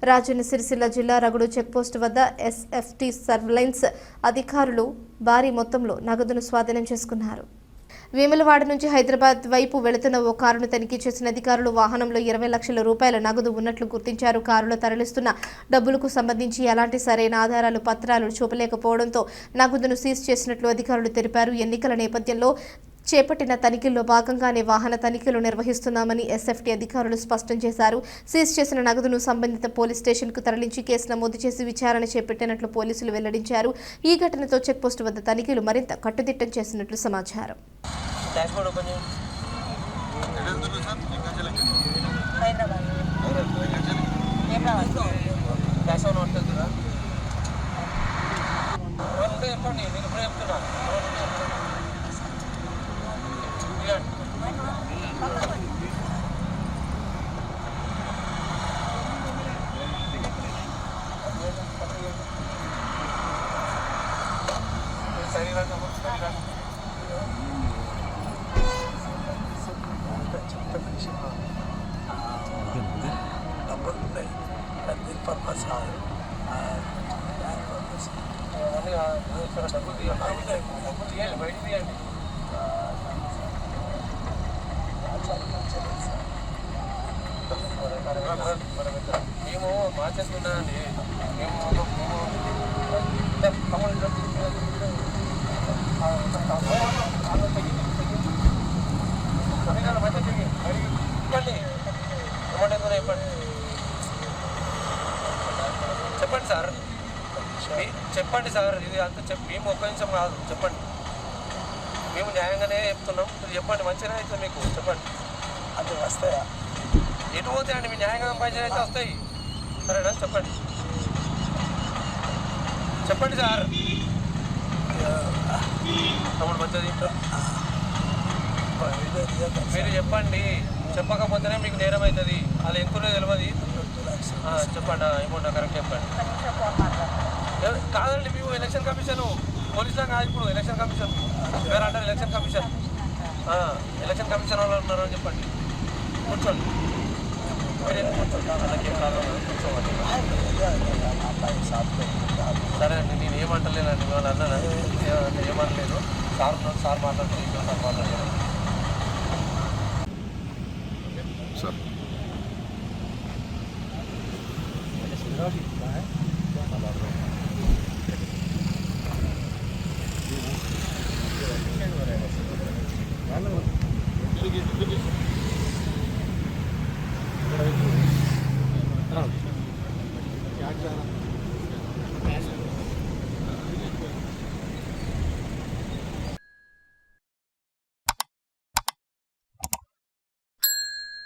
రాజన్న సిరిసిల్ల జిల్లా రగుడు చెక్పోస్టు వద్ద SFT surveillance అధికారులు భారీ మొత్తంలో నగదును స్వాధీనం చేసుకున్నారు. వేములవాడ నుంచి హైదరాబాద్ వైపు వెళుతున్న ఓ కారును తనిఖీ చేసిన అధికారులు వాహనంలో 20 లక్షల రూపాయల నగదు ఉన్నట్లు గుర్తించారు. కారులో తరలిస్తున్న డబ్బులకు సంబంధించి ఎలాంటి సరైన ఆధారాలు పత్రాలు చూపలేకపోవడంతో నగదును సీజ్ చేసినట్లు అధికారులు తెలిపారు. ఎన్నికల నేపథ్యంలో చేపట్టిన తనిఖీల్లో భాగంగానే వాహన తనిఖీలు నిర్వహిస్తున్నామని ఎస్ఎఫ్టీ అధికారులు స్పష్టం చేశారు. సీజ్ చేసిన నగదును సంబంధిత పోలీస్ స్టేషన్కు తరలించి కేసు నమోదు చేసి విచారణ చేపట్టినట్లు పోలీసులు వెల్లడించారు. ఈ ఘటనతో చెక్పోస్టు వద్ద తనిఖీలు మరింత కట్టుదిట్టం చేసినట్లు సమాచారం. మేము మార్చేసుకున్నామండి. చెప్పండి సార్, చెప్పండి సార్. ఇది అంత మేము ఒక్క నిమిషం కాదు, చెప్పండి. మేము న్యాయంగానే చెప్తున్నాం, చెప్పండి. మంచిగా అవుతుంది మీకు, చెప్పండి. అంటే వస్తాయా? ఎటు పోతాయండి? మీ న్యాయంగా సంపాదించిన అయితే వస్తాయి. సరేనా? చెప్పండి, చెప్పండి సార్. తమ్ముడు మంచిది, మీరు చెప్పండి. చెప్పకపోతేనే మీకు నేరం అవుతుంది. అలా ఎంతలో తెలియదు. చెప్పండి, అమౌంట్ కరెక్ట్ చెప్పండి. కాదండి, మేము ఎలక్షన్ కమిషన్ పోలీసులా కాదు. ఇప్పుడు ఎలక్షన్ కమిషన్ వేరే అంటారు. ఎలక్షన్ కమిషన్ వాళ్ళు ఉన్నారని చెప్పండి. కూర్చోండి, సరే అండి. నేను ఏమంటలేనండి, మిమ్మల్ని అన్నాను, ఏమనలేదు. సార్ మాట్లాడుతుంది, సార్ మాట్లాడలేదు. సార్